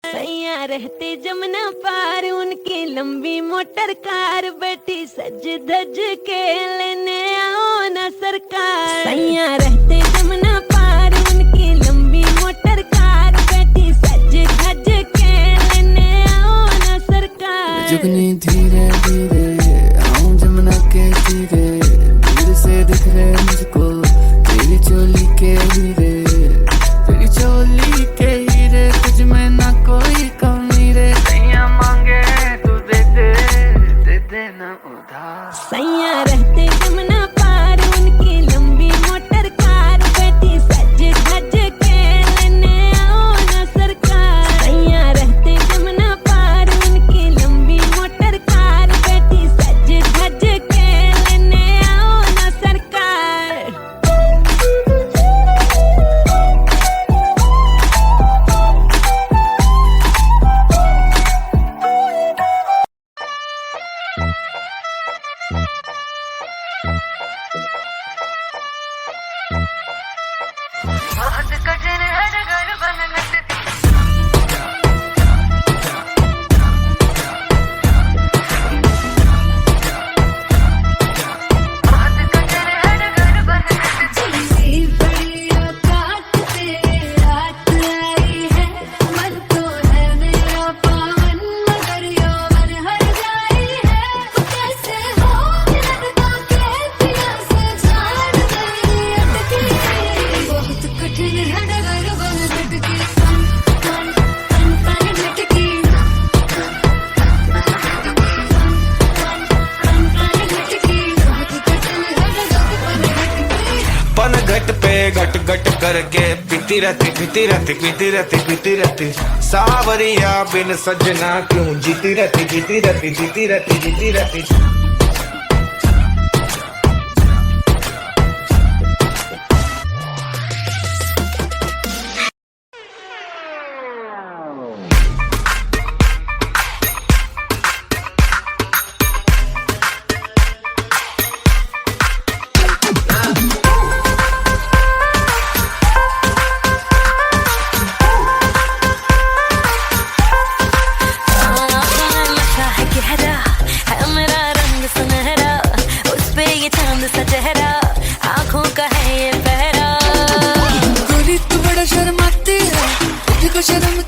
सैया रहते जमुना पार उनकी लंबी मोटर कार, बेटी सज धज के लेने आओ ना सरकार। सैया रहते जमुना पार उनकी लंबी मोटर कार, बेटी सज धज के लेने आओ ना सरकार। जुगनी धीरे धीरे आऊं जमुना के तीरे, दूर से दिख रहे मुझको तेरी चोली के हीरे, तेरी चोली के हीरे, तुझ में ना कोई कमी रे। सैया मांगे तू दे दे ना उधार। सैया रहते जमुना पार उनकी लंबी मोटर कार, बेटी सज धज के लेने आओ ना सरकार। सैया रहते जमुना पार उनकी लंबी मोटर कार, बेटी सज धज के लेने आओ ना सरकार। बहुत कठिन है घर बनने घट पे घट घट करके पीती रहती पीती रहती पीती रहती पीती रहती, सावरिया बिन सजना क्यों जीती रहती जीती रहती जीती रहती जीती रहती। चेहरा आँखों का है ये पहरा, गोरी तू बड़ा शर्माती है, तुझको शर्म